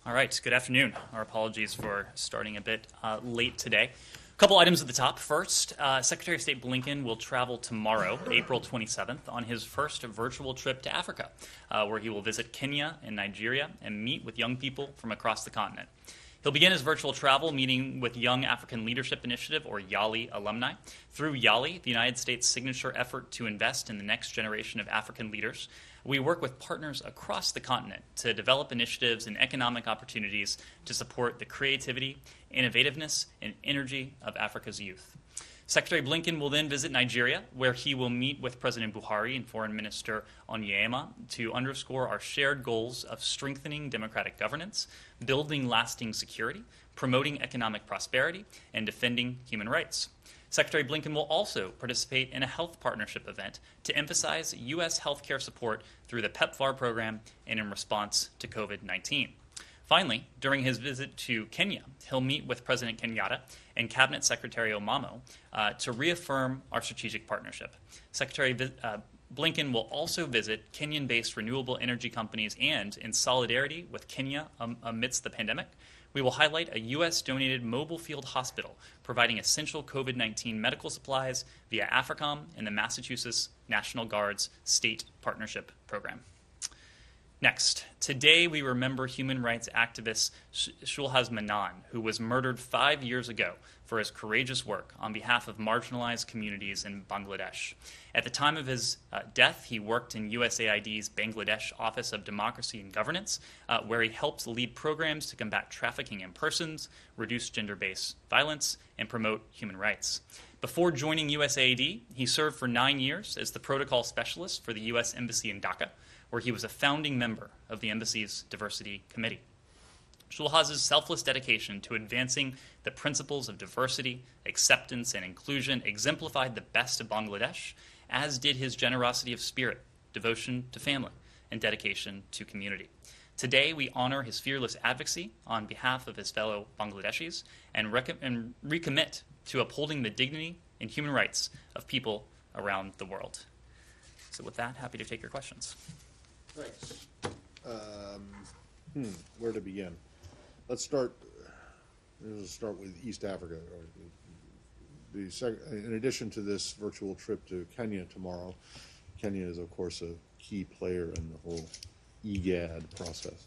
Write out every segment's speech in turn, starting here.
All right, good afternoon. Our apologies for starting a bit late today. A couple items at the top. First, Secretary of State Blinken will travel tomorrow, April 27th, on his first virtual trip to Africa, where he will visit Kenya and Nigeria and meet with young people from across the continent. He'll begin his virtual travel meeting with Young African Leadership Initiative, or YALI, alumni. Through YALI, the United States' signature effort to invest in the next generation of African leaders, we work with partners across the continent to develop initiatives and economic opportunities to support the creativity, innovativeness, and energy of Africa's youth. Secretary Blinken will then visit Nigeria, where he will meet with President Buhari and Foreign Minister Onyema to underscore our shared goals of strengthening democratic governance, building lasting security, promoting economic prosperity, and defending human rights. Secretary Blinken will also participate in a health partnership event to emphasize U.S. healthcare support through the PEPFAR program and in response to COVID-19. Finally, during his visit to Kenya, he'll meet with President Kenyatta and Cabinet Secretary Omamo to reaffirm our strategic partnership. Secretary Blinken will also visit Kenyan-based renewable energy companies, and in solidarity with Kenya amidst the pandemic, we will highlight a U.S.-donated mobile field hospital providing essential COVID-19 medical supplies via AFRICOM and the Massachusetts National Guard's State Partnership Program. Next, today we remember human rights activist Shulhaz Manan, who was murdered 5 years ago for his courageous work on behalf of marginalized communities in Bangladesh. At the time of his death, he worked in USAID's Bangladesh Office of Democracy and Governance, where he helped lead programs to combat trafficking in persons, reduce gender-based violence, and promote human rights. Before joining USAID, he served for 9 years as the protocol specialist for the U.S. Embassy in Dhaka, where he was a founding member of the embassy's diversity committee. Shulhaz's selfless dedication to advancing the principles of diversity, acceptance, and inclusion exemplified the best of Bangladesh, as did his generosity of spirit, devotion to family, and dedication to community. Today, we honor his fearless advocacy on behalf of his fellow Bangladeshis and recommit to upholding the dignity and human rights of people around the world. So with that, happy to take your questions. Thanks. Where to begin? Let's start with East Africa. In addition to this virtual trip to Kenya tomorrow, Kenya is, of course, a key player in the whole IGAD process.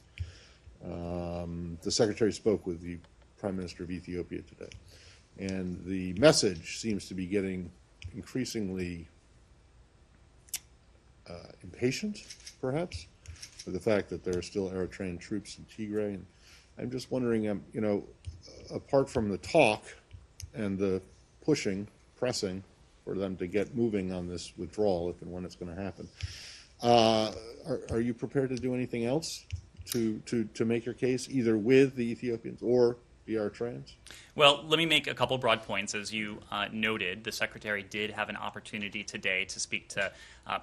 The Secretary spoke with the Prime Minister of Ethiopia today, and the message seems to be getting increasingly impatient, perhaps, for the fact that there are still Eritrean troops in Tigray. And I'm just wondering, apart from the talk and the pressing for them to get moving on this withdrawal, if and when it's going to happen, are you prepared to do anything else to make your case, either with the Ethiopians or the Eritreans? Well, let me make a couple broad points. As you noted, the Secretary did have an opportunity today to speak to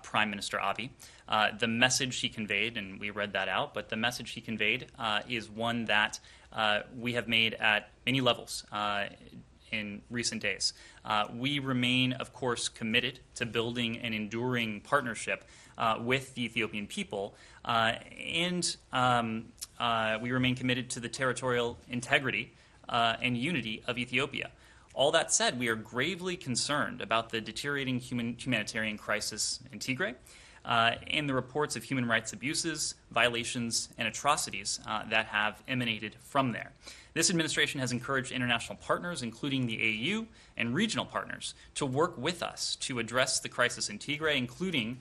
Prime Minister Abiy. The message he conveyed, and we read that out, but the message he conveyed is one that we have made at many levels in recent days. We remain, of course, committed to building an enduring partnership with the Ethiopian people, and we remain committed to the territorial integrity and unity of Ethiopia. All that said, we are gravely concerned about the deteriorating humanitarian crisis in Tigray and the reports of human rights abuses, violations, and atrocities that have emanated from there. This administration has encouraged international partners, including the AU and regional partners, to work with us to address the crisis in Tigray, including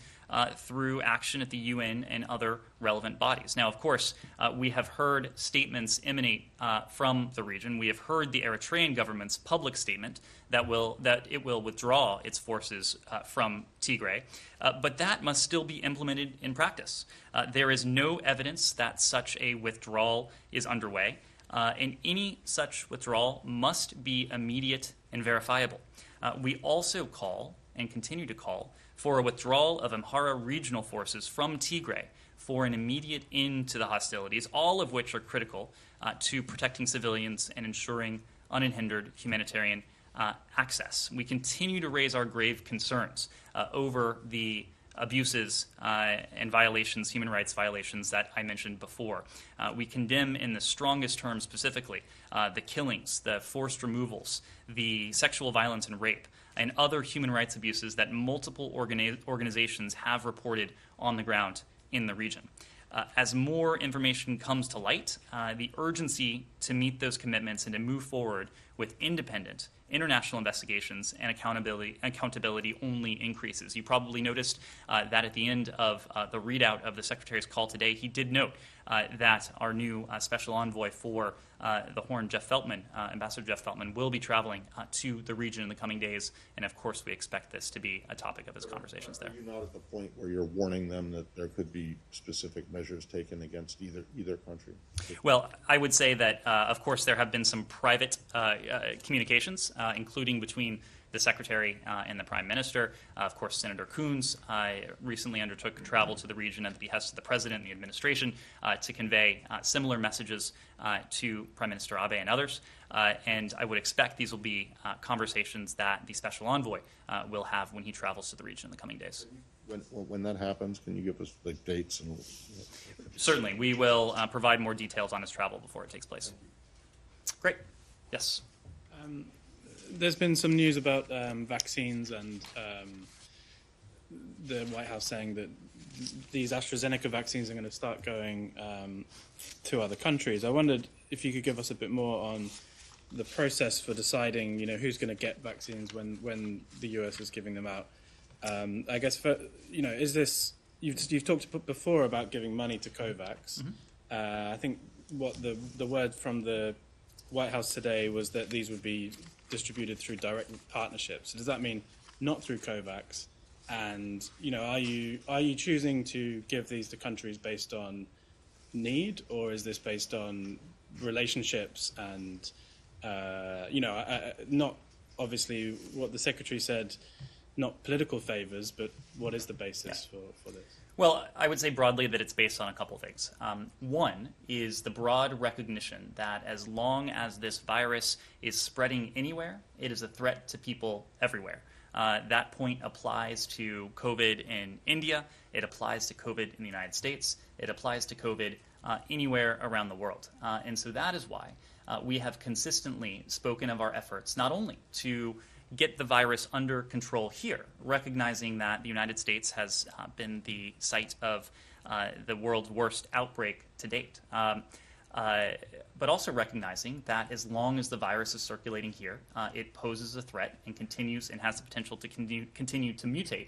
through action at the UN and other relevant bodies. Now, of course, we have heard statements emanate from the region. We have heard the Eritrean government's public statement that it will withdraw its forces from Tigray, but that must still be implemented in practice. There is no evidence that such a withdrawal is underway, and any such withdrawal must be immediate and verifiable. We also call and continue to call for a withdrawal of Amhara regional forces from Tigray for an immediate end to the hostilities, all of which are critical to protecting civilians and ensuring unhindered humanitarian access. We continue to raise our grave concerns over the abuses and violations, human rights violations that I mentioned before. We condemn in the strongest terms specifically the killings, the forced removals, the sexual violence and rape, and other human rights abuses that multiple organizations have reported on the ground in the region. As more information comes to light, the urgency to meet those commitments and to move forward with independent international investigations and accountability only increases. You probably noticed that at the end of the readout of the Secretary's call today, he did note that our new special envoy for the Horn, Jeff Feltman, Ambassador Jeff Feltman, will be traveling to the region in the coming days, and of course we expect this to be a topic of his conversations there. Are you not at the point where you're warning them that there could be specific measures taken against either country? Well, I would say that, of course, there have been some private communications, including between the Secretary and the Prime Minister. Of course, Senator Coons recently undertook travel to the region at the behest of the President and the administration to convey similar messages to Prime Minister Abe and others. And I would expect these will be conversations that the Special Envoy will have when he travels to the region in the coming days. When that happens, can you give us like dates and? Certainly, we will provide more details on his travel before it takes place. Great. Yes. There's been some news about vaccines and the White House saying that these AstraZeneca vaccines are going to start going to other countries. I wondered if you could give us a bit more on the process for deciding, who's going to get vaccines when the US is giving them out. I guess is this you've talked before about giving money to COVAX. Mm-hmm. I think what the word from the White House today was that these would be distributed through direct partnerships. So does that mean not through COVAX? And are you choosing to give these to countries based on need, or is this based on relationships and not obviously what the Secretary said, not political favors, but what is the basis for this? Well, I would say broadly that it's based on a couple things. One is the broad recognition that as long as this virus is spreading anywhere, it is a threat to people everywhere. That point applies to COVID in India. It applies to COVID in the United States. It applies to COVID anywhere around the world. And so that is why we have consistently spoken of our efforts not only to get the virus under control here, recognizing that the United States has been the site of the world's worst outbreak to date, but also recognizing that as long as the virus is circulating here, it poses a threat and continues and has the potential to continue to mutate,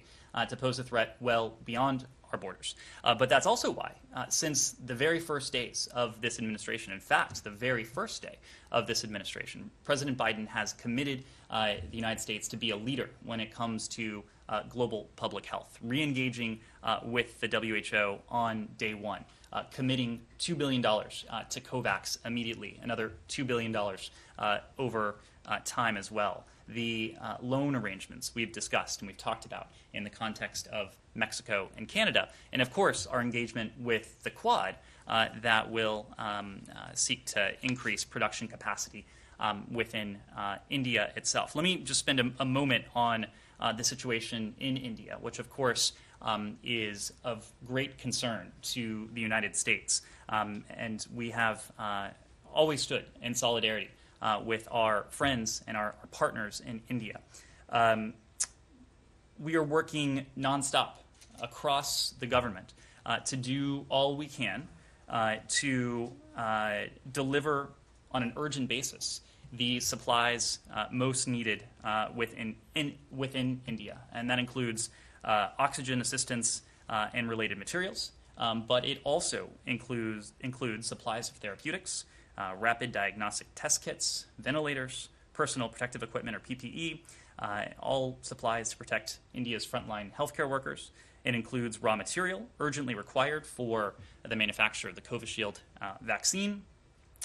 to pose a threat well beyond our borders. But that's also why, since the very first days of this administration, in fact, the very first day of this administration, President Biden has committed the United States to be a leader when it comes to global public health, re-engaging with the WHO on day one, committing $2 billion to COVAX immediately, another $2 billion over time as well. The loan arrangements we've discussed and we've talked about in the context of Mexico and Canada, and of course our engagement with the Quad that will seek to increase production capacity within India itself. Let me just spend a moment on the situation in India, which of course is of great concern to the United States, and we have always stood in solidarity with our friends and our partners in India. We are working nonstop across the government to do all we can to deliver on an urgent basis the supplies most needed within India, and that includes oxygen assistance and related materials, but it also includes supplies of therapeutics, rapid diagnostic test kits, ventilators, personal protective equipment or PPE, all supplies to protect India's frontline healthcare workers. It includes raw material urgently required for the manufacture of the Covishield vaccine.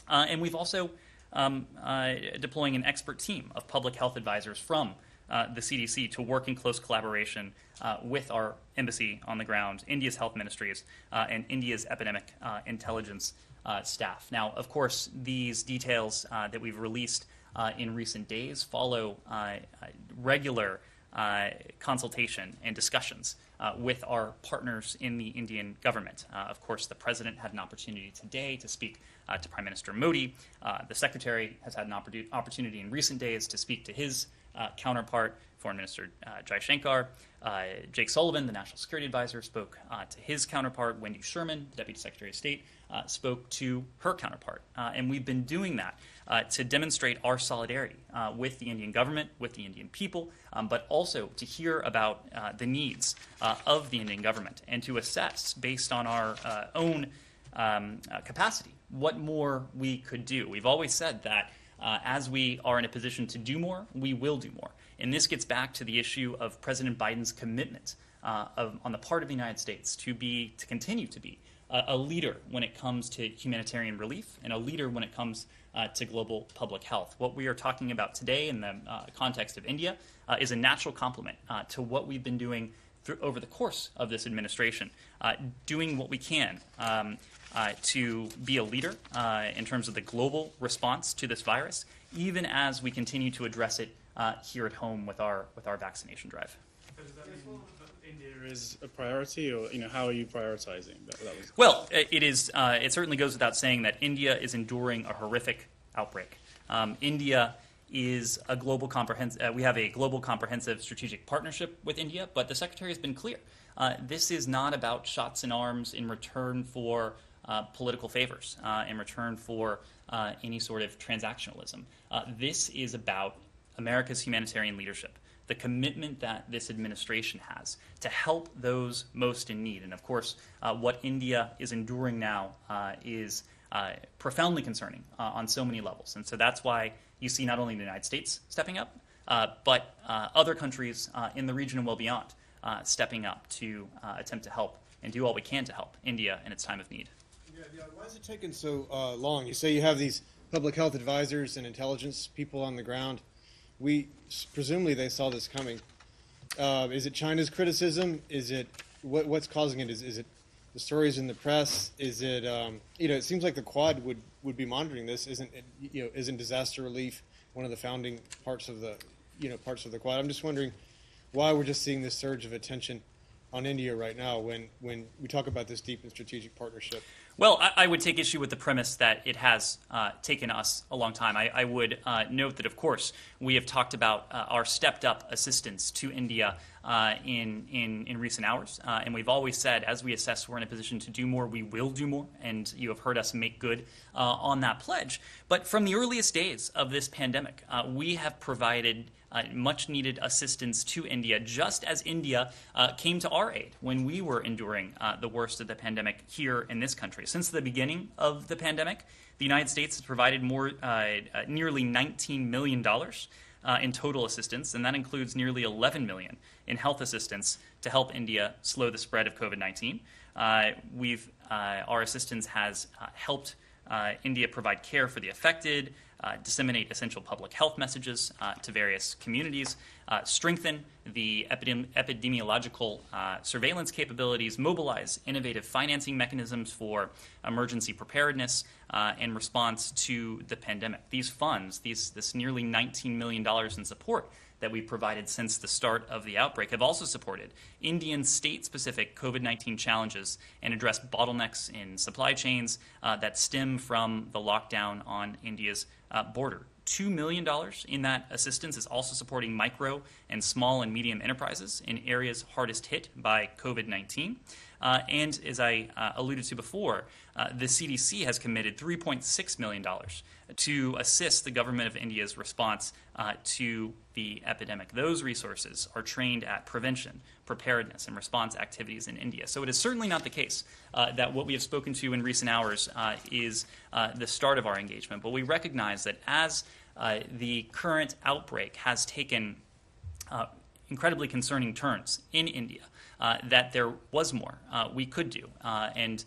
And we've also deploying an expert team of public health advisors from the CDC to work in close collaboration with our embassy on the ground, India's health ministries, and India's epidemic intelligence staff. Now, of course, these details that we've released in recent days follow regular consultation and discussions with our partners in the Indian government. Of course, the president had an opportunity today to speak to Prime Minister Modi. The secretary has had an opportunity in recent days to speak to his counterpart, Foreign Minister Jaishankar. Jake Sullivan, the National Security Advisor, spoke to his counterpart. Wendy Sherman, the Deputy Secretary of State, spoke to her counterpart. And we've been doing that to demonstrate our solidarity with the Indian government, with the Indian people, but also to hear about the needs of the Indian government and to assess, based on our own capacity, what more we could do. We've always said that as we are in a position to do more, we will do more. And this gets back to the issue of President Biden's commitment on the part of the United States to continue to be a leader when it comes to humanitarian relief and a leader when it comes to global public health. What we are talking about today in the context of India is a natural complement to what we've been doing over the course of this administration, doing what we can to be a leader in terms of the global response to this virus, even as we continue to address it here at home with our vaccination drive. Does that mean that India is a priority, or how are you prioritizing? Well, it is. It certainly goes without saying that India is enduring a horrific outbreak. India is a global comprehensive. We have a global comprehensive strategic partnership with India, but the Secretary has been clear. This is not about shots in arms in return for political favors, in return for any sort of transactionalism. This is about America's humanitarian leadership, the commitment that this administration has to help those most in need. And of course, what India is enduring now is profoundly concerning on so many levels. And so that's why you see not only the United States stepping up, but other countries in the region and well beyond stepping up to attempt to help and do all we can to help India in its time of need. Yeah. Why is it taking so long? You say you have these public health advisors and intelligence people on the ground. Presumably they saw this coming. Is it China's criticism? Is it what's causing it? Is it the stories in the press? Is it it seems like the Quad would be monitoring this. Isn't disaster relief one of the founding parts of the Quad? I'm just wondering why we're just seeing this surge of attention on India right now when we talk about this deep and strategic partnership. Well, I would take issue with the premise that it has taken us a long time. I would note that, of course, we have talked about our stepped-up assistance to India in recent hours, and we've always said, as we assess we're in a position to do more, we will do more, and you have heard us make good on that pledge. But from the earliest days of this pandemic, we have provided much-needed assistance to India, just as India came to our aid when we were enduring the worst of the pandemic here in this country. Since the beginning of the pandemic, the United States has provided nearly $19 million in total assistance, and that includes nearly $11 million in health assistance to help India slow the spread of COVID-19. Our assistance has helped India provide care for the affected, disseminate essential public health messages to various communities, strengthen the epidemiological surveillance capabilities, mobilize innovative financing mechanisms for emergency preparedness and response to the pandemic. These funds, this nearly $19 million in support that we provided since the start of the outbreak have also supported Indian state-specific COVID-19 challenges and addressed bottlenecks in supply chains that stem from the lockdown on India's border. $2 million in that assistance is also supporting micro and small and medium enterprises in areas hardest hit by COVID-19. And as I alluded to before, the CDC has committed $3.6 million to assist the government of India's response to the epidemic. Those resources are trained at prevention, preparedness, and response activities in India. So it is certainly not the case that what we have spoken to in recent hours is the start of our engagement. But we recognize that as the current outbreak has taken incredibly concerning turns in India, that there was more we could do. And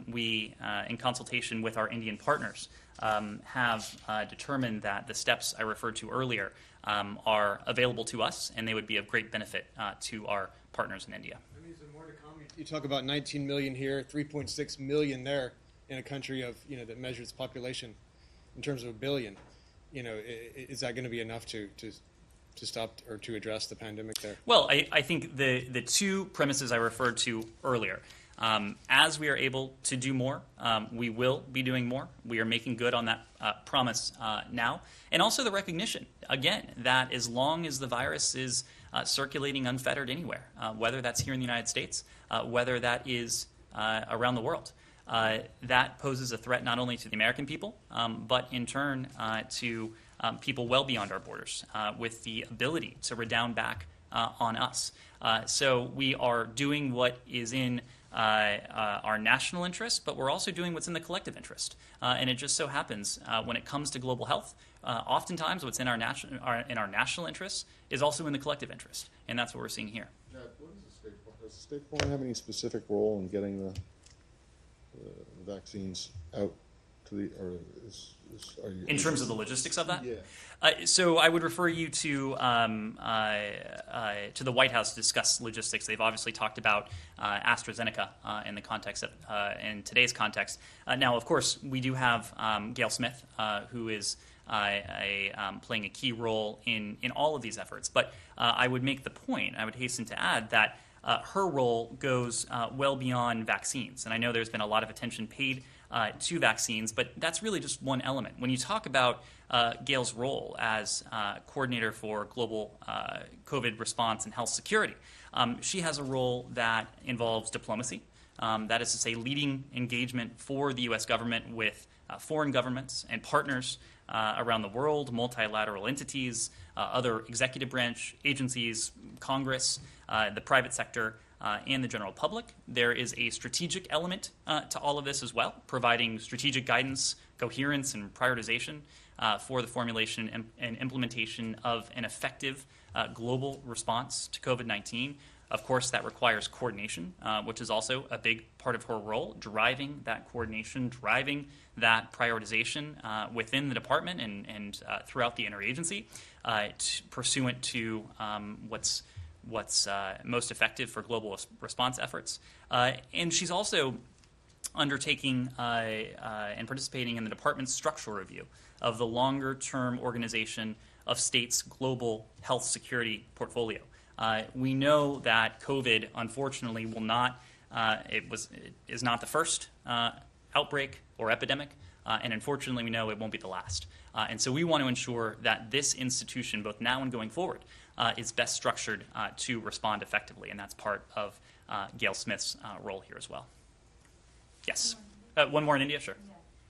we, in consultation with our Indian partners, have determined that the steps I referred to earlier are available to us, and they would be of great benefit to our partners in India. I mean, is there more to come? You talk about 19 million here, 3.6 million there in a country of that measures its population in terms of a billion. Is that going to be enough to to stop or to address the pandemic there? Well, I think the two premises I referred to earlier, as we are able to do more, we will be doing more. We are making good on that promise now. And also the recognition, again, that as long as the virus is circulating unfettered anywhere, whether that's here in the United States, whether that is around the world, that poses a threat not only to the American people, but in turn to people well beyond our borders, with the ability to redound back on us. So we are doing what is in our national interest, but we're also doing what's in the collective interest. And it just so happens when it comes to global health, oftentimes what's in our national interest is also in the collective interest, and that's what we're seeing here. Jack, what is the State Farm? Does the State Farm have any specific role in getting the vaccines out to the, or are you? In terms of the logistics of that? Yeah. So I would refer you to the White House to discuss logistics. They've obviously talked about AstraZeneca in the context of in today's context. Now, of course, we do have Gail Smith, who is playing a key role in all of these efforts. But I would make the point, I would hasten to add that her role goes well beyond vaccines. And I know there's been a lot of attention paid to vaccines, but that's really just one element. When you talk about Gail's role as coordinator for global COVID response and health security, she has a role that involves diplomacy. That is to say, leading engagement for the U.S. government with foreign governments and partners around the world, multilateral entities, other executive branch agencies, Congress, the private sector, and the general public. There is a strategic element to all of this as well, providing strategic guidance, coherence, and prioritization for the formulation and implementation of an effective global response to COVID-19. Of course, that requires coordination, which is also a big part of her role, driving that coordination, driving that prioritization within the department and throughout the interagency, pursuant to what's most effective for global response efforts. And she's also undertaking and participating in the department's structural review of the longer-term organization of states' global health security portfolio. We know that COVID, unfortunately, will not. It is not the first outbreak or epidemic, and unfortunately, we know it won't be the last. And so, we want to ensure that this institution, both now and going forward, is best structured to respond effectively, and that's part of Gail Smith's role here as well. Yes, one more in India, sure.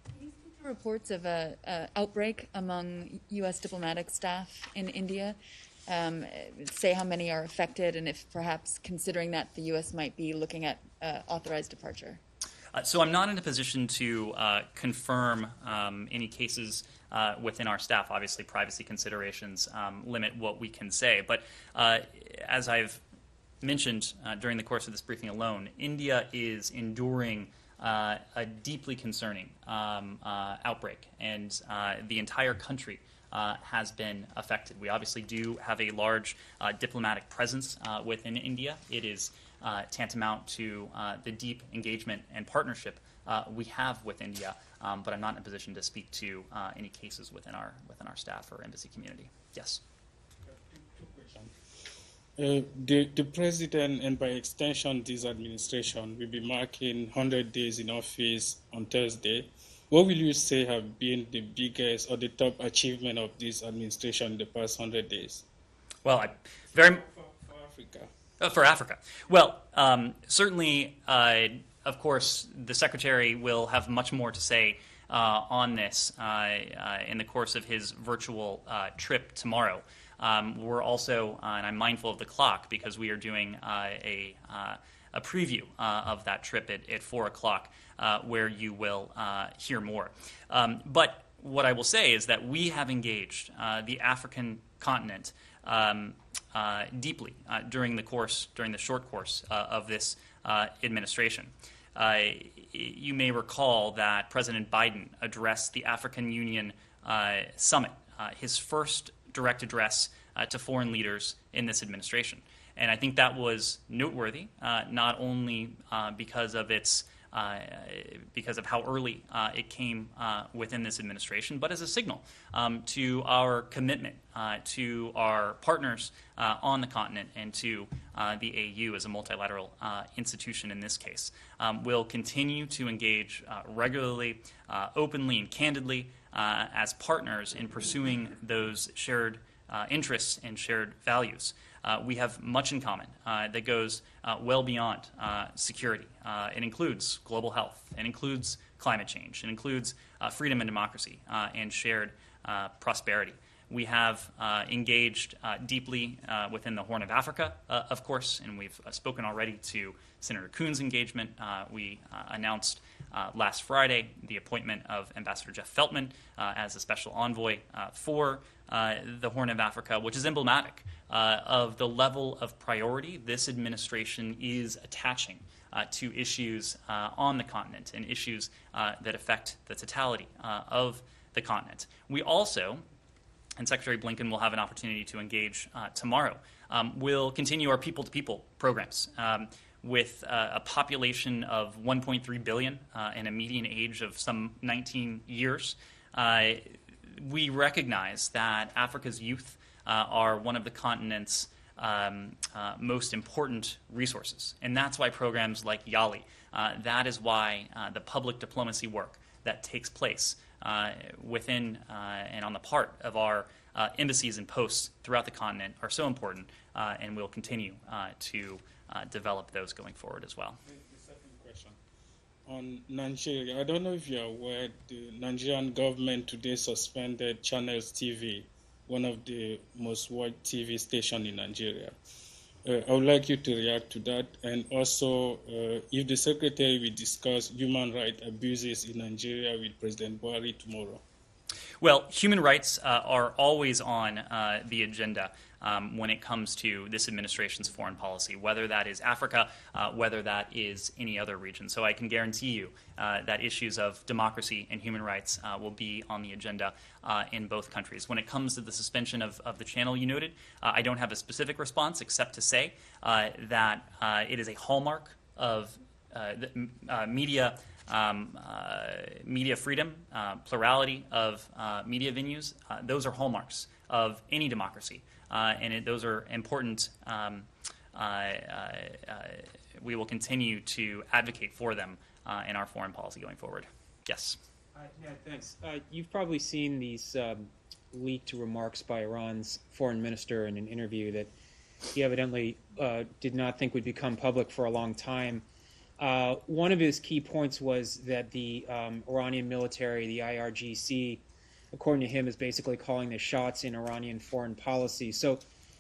Can you speak to reports of an outbreak among U.S. diplomatic staff in India? Say how many are affected, and if perhaps considering that the U.S. might be looking at authorized departure. So I'm not in a position to confirm any cases within our staff. Obviously, privacy considerations limit what we can say. But as I've mentioned during the course of this briefing alone, India is enduring a deeply concerning outbreak, and the entire country has been affected. We obviously do have a large diplomatic presence within India. It is tantamount to the deep engagement and partnership we have with India, but I'm not in a position to speak to any cases within our staff or embassy community. Yes. The president, and by extension this administration, will be marking 100 days in office on Thursday. What will you say have been the biggest or the top achievement of this administration in the past 100 days? Well, For Africa. For Africa. Well, certainly, of course, the Secretary will have much more to say on this in the course of his virtual trip tomorrow. We're also, and I'm mindful of the clock because we are doing a preview of that trip at 4 o'clock where you will hear more. But what I will say is that we have engaged the African continent deeply during the short course of this administration. You may recall that President Biden addressed the African Union summit, his first direct address to foreign leaders in this administration. And I think that was noteworthy, not only because of its because of how early it came within this administration, but as a signal to our commitment to our partners on the continent and to the AU as a multilateral institution in this case. We'll continue to engage regularly, openly, and candidly as partners in pursuing those shared interests and shared values. We have much in common that goes well beyond security. It includes global health. It includes climate change. It includes freedom and democracy and shared prosperity. We have engaged deeply within the Horn of Africa, of course, and we've spoken already to Senator Kuhn's engagement. We announced last Friday the appointment of Ambassador Jeff Feltman as a special envoy for the Horn of Africa, which is emblematic of the level of priority this administration is attaching to issues on the continent and issues that affect the totality of the continent. We also, and Secretary Blinken will have an opportunity to engage tomorrow, will continue our people-to-people programs. With a population of 1.3 billion and a median age of some 19 years, we recognize that Africa's youth are one of the continent's most important resources. And that's why programs like YALI, that is why the public diplomacy work that takes place within and on the part of our embassies and posts throughout the continent are so important, and we'll continue to develop those going forward as well. The second question on Nigeria. I don't know if you're aware, the Nigerian government today suspended Channels TV, one of the most watched TV stations in Nigeria. I would like you to react to that, and also if the Secretary will discuss human rights abuses in Nigeria with President Buhari tomorrow. Well, human rights are always on the agenda when it comes to this administration's foreign policy, whether that is Africa, whether that is any other region. So I can guarantee you that issues of democracy and human rights will be on the agenda in both countries. When it comes to the suspension of the channel you noted, I don't have a specific response except to say that it is a hallmark of media freedom, plurality of media venues. Those are hallmarks of any democracy, and those are important. We will continue to advocate for them in our foreign policy going forward. Yes. Yeah, thanks. You've probably seen these leaked remarks by Iran's foreign minister in an interview that he evidently did not think would become public for a long time. One of his key points was that the Iranian military, the IRGC, according to him, is basically calling the shots in Iranian foreign policy. So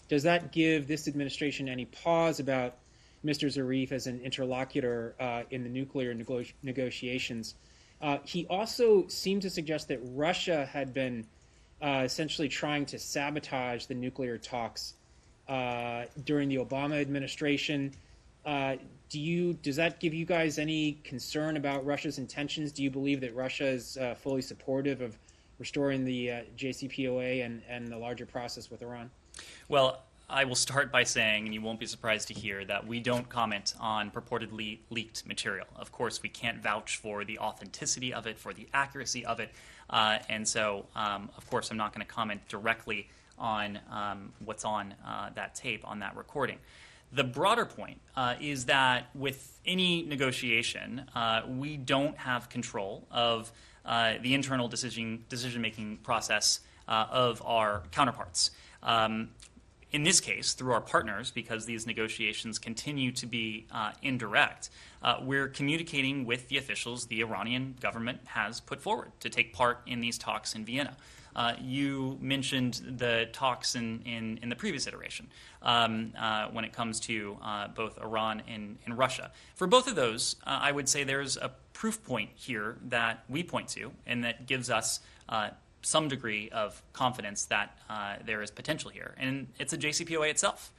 does that give this administration any pause about Mr. Zarif as an interlocutor in the nuclear negotiations? He also seemed to suggest that Russia had been essentially trying to sabotage the nuclear talks during the Obama administration. Does that give you guys any concern about Russia's intentions? Do you believe that Russia is fully supportive of restoring the JCPOA and the larger process with Iran? Well, I will start by saying, and you won't be surprised to hear, that we don't comment on purportedly leaked material. Of course, we can't vouch for the authenticity of it, for the accuracy of it, and so, of course, I'm not going to comment directly on what's on that tape, on that recording. The broader point is that with any negotiation, we don't have control of the internal decision-making process of our counterparts. In this case, through our partners, because these negotiations continue to be indirect, we're communicating with the officials the Iranian government has put forward to take part in these talks in Vienna. You mentioned the talks in the previous iteration when it comes to both Iran and Russia. For both of those, I would say there's a proof point here that we point to and that gives us some degree of confidence that there is potential here. And it's a JCPOA itself.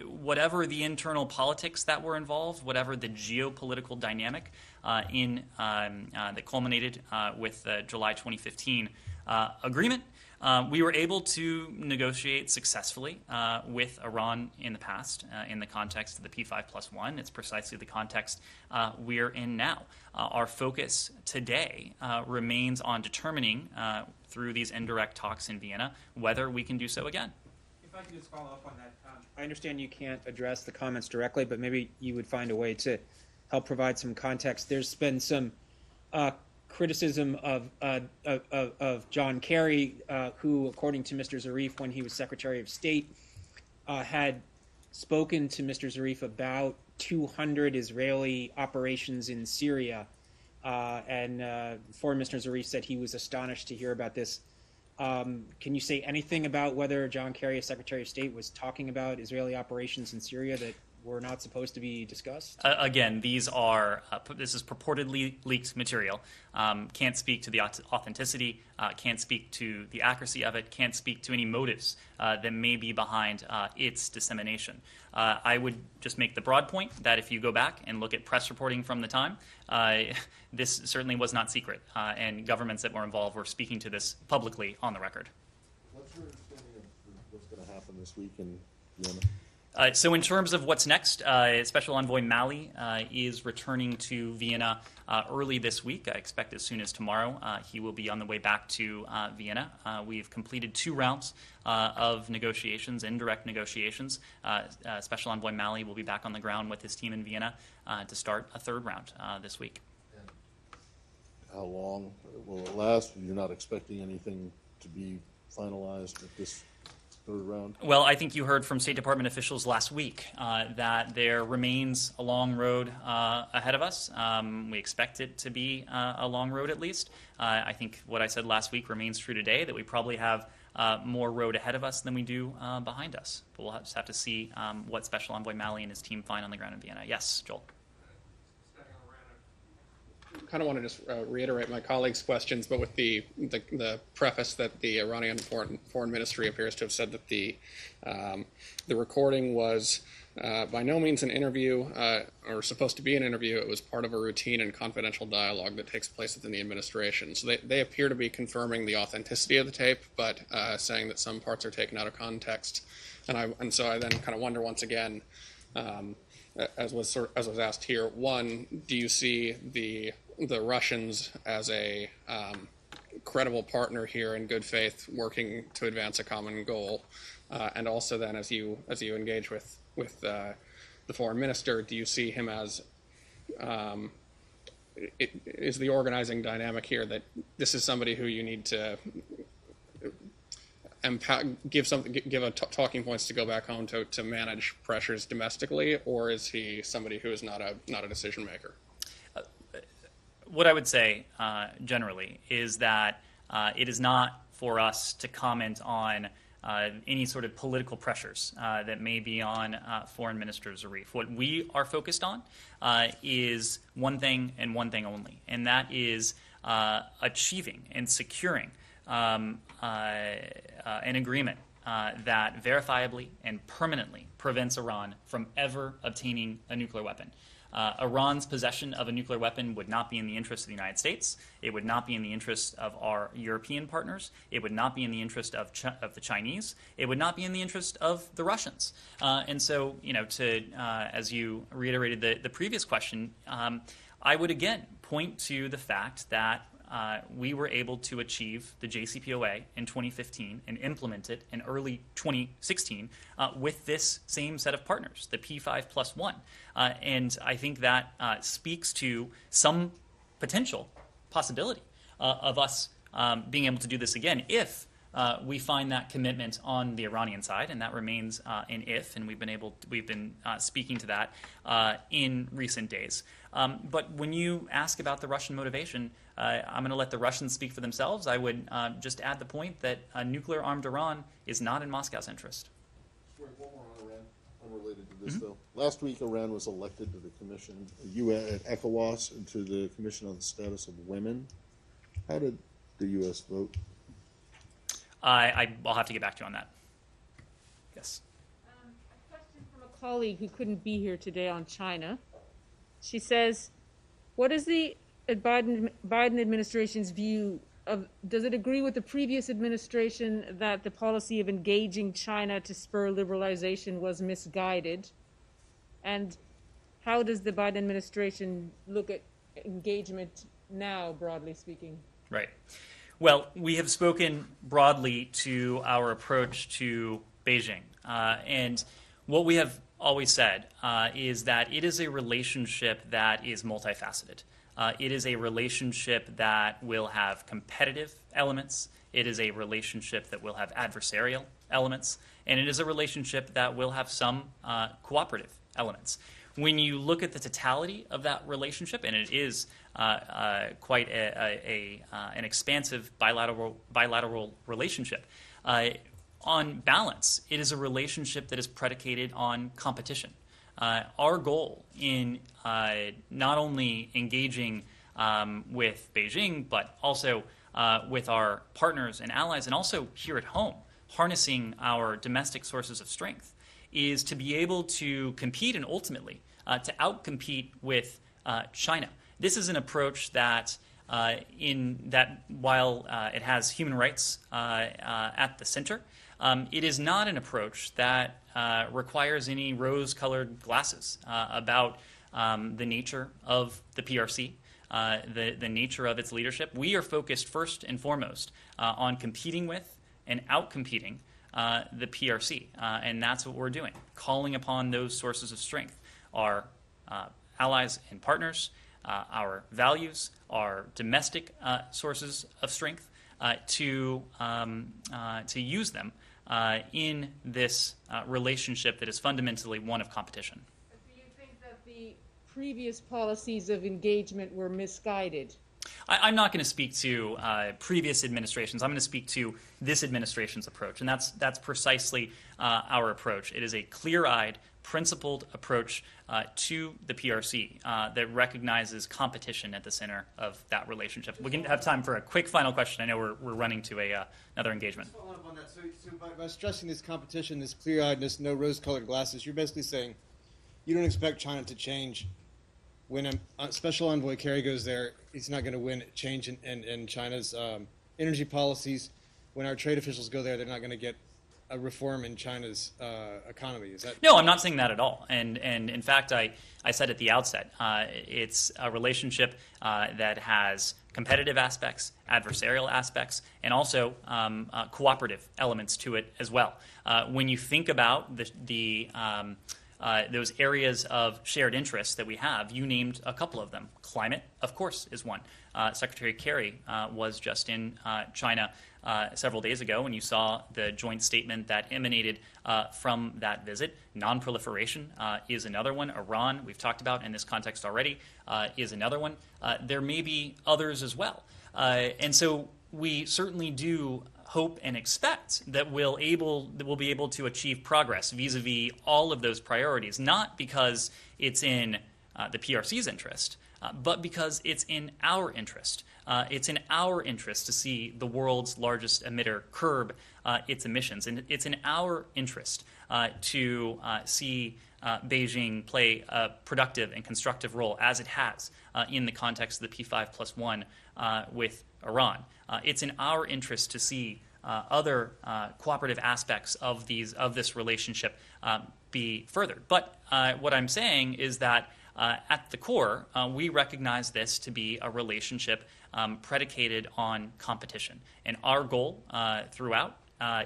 Whatever the internal politics that were involved, whatever the geopolitical dynamic that culminated with the July 2015 agreement. We were able to negotiate successfully with Iran in the past in the context of the P5+1. It's precisely the context we're in now. Our focus today remains on determining through these indirect talks in Vienna whether we can do so again. If I could just follow up on that, I understand you can't address the comments directly, but maybe you would find a way to help provide some context. There's been some criticism of John Kerry, who, according to Mr. Zarif, when he was Secretary of State, had spoken to Mr. Zarif about 200 Israeli operations in Syria, and Foreign Minister Zarif said he was astonished to hear about this. Can you say anything about whether John Kerry, as Secretary of State, was talking about Israeli operations in Syria that were not supposed to be discussed? Again, this is purportedly leaked material. Can't speak to the authenticity, can't speak to the accuracy of it, can't speak to any motives that may be behind its dissemination. I would just make the broad point that if you go back and look at press reporting from the time, this certainly was not secret, and governments that were involved were speaking to this publicly on the record. What's your understanding of what's going to happen this week in Vienna? So in terms of what's next, Special Envoy Malley is returning to Vienna early this week. I expect as soon as tomorrow he will be on the way back to Vienna. We've completed 2 rounds of negotiations, indirect negotiations. Special Envoy Malley will be back on the ground with his team in Vienna to start a 3rd round this week. How long will it last? You're not expecting anything to be finalized at this 3rd round? Well, I think you heard from State Department officials last week that there remains a long road ahead of us. We expect it to be a long road at least. I think what I said last week remains true today, that we probably have more road ahead of us than we do behind us. But we'll just have to see what Special Envoy Malley and his team find on the ground in Vienna. Yes, Joel. Kind of want to just reiterate my colleagues' questions, but with the preface that the Iranian foreign ministry appears to have said that the recording was by no means an interview or supposed to be an interview. It was part of a routine and confidential dialogue that takes place within the administration. So they appear to be confirming the authenticity of the tape, but saying that some parts are taken out of context. And so I then kind of wonder once again. As was asked here, one, do you see the Russians as a credible partner here in good faith, working to advance a common goal? And also then, as you engage with the foreign minister, do you see him as is the organizing dynamic here that this is somebody who you need to give talking points to go back home to manage pressures domestically, or is he somebody who is not a decision maker? What I would say generally is that it is not for us to comment on any sort of political pressures that may be on Foreign Minister Zarif. What we are focused on is one thing and one thing only, and that is achieving and securing an agreement that verifiably and permanently prevents Iran from ever obtaining a nuclear weapon. Iran's possession of a nuclear weapon would not be in the interest of the United States. It would not be in the interest of our European partners. It would not be in the interest of the Chinese. It would not be in the interest of the Russians. And so, as you reiterated the previous question, I would again point to the fact that we were able to achieve the JCPOA in 2015 and implement it in early 2016 with this same set of partners, the P5+1. And I think that speaks to some potential possibility of us being able to do this again if we find that commitment on the Iranian side, and that remains an if, and we've been speaking to that in recent days. But when you ask about the Russian motivation, I'm going to let the Russians speak for themselves. I would just add the point that a nuclear-armed Iran is not in Moscow's interest. One more on Iran, unrelated to this though. Last week, Iran was elected to the Commission, at ECOWAS, and to the Commission on the Status of Women. How did the U.S. vote? I'll have to get back to you on that. Yes. A question from a colleague who couldn't be here today on China. She says, what is the Biden administration's view does it agree with the previous administration that the policy of engaging China to spur liberalization was misguided? And how does the Biden administration look at engagement now, broadly speaking? Right. Well, we have spoken broadly to our approach to Beijing. And what we have always said is that it is a relationship that is multifaceted. It is a relationship that will have competitive elements. It is a relationship that will have adversarial elements. And it is a relationship that will have some cooperative elements. When you look at the totality of that relationship, and it is quite an expansive bilateral relationship, on balance, it is a relationship that is predicated on competition. Our goal in not only engaging with Beijing, but also with our partners and allies, and also here at home, harnessing our domestic sources of strength, is to be able to compete and ultimately to outcompete with China. This is an approach that, while it has human rights at the center, it is not an approach that requires any rose-colored glasses about the nature of the PRC, the nature of its leadership. We are focused first and foremost on competing with and outcompeting the PRC, and that's what we're doing, calling upon those sources of strength, our allies and partners, our values, our domestic sources of strength, to use them in this relationship that is fundamentally one of competition. Do you think that the previous policies of engagement were misguided? I'm not going to speak to previous administrations. I'm going to speak to this administration's approach, and that's precisely our approach. It is a clear-eyed, principled approach to the PRC that recognizes competition at the center of that relationship. We can have time for a quick final question. I know we're running to another engagement. Just follow up on that. So by stressing this competition, this clear-eyedness, no rose-colored glasses, you're basically saying you don't expect China to change. When a special envoy Kerry goes there, he's not going to win change in China's energy policies. When our trade officials go there, they're not going to get a reform in China's economy. Is that? No, I'm not saying that at all. And in fact, I said at the outset, it's a relationship that has competitive aspects, adversarial aspects, and also cooperative elements to it as well. When you think about those areas of shared interest that we have, you named a couple of them. Climate, of course, is one. Secretary Kerry was just in China several days ago, and you saw the joint statement that emanated from that visit. Non-proliferation is another one. Iran, we've talked about in this context already, is another one. There may be others as well. And so we certainly do hope and expect that we'll be able to achieve progress vis-a-vis all of those priorities, not because it's in the PRC's interest, but because it's in our interest. It's in our interest to see the world's largest emitter curb its emissions, and it's in our interest to see Beijing play a productive and constructive role, as it has in the context of the P5+1 with Iran. It's in our interest to see other cooperative aspects of this relationship be furthered. But what I'm saying is that at the core, we recognize this to be a relationship predicated on competition. And our goal throughout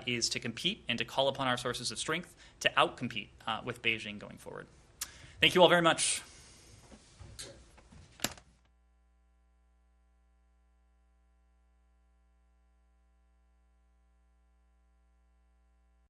is to compete and to call upon our sources of strength to outcompete with Beijing going forward. Thank you all very much.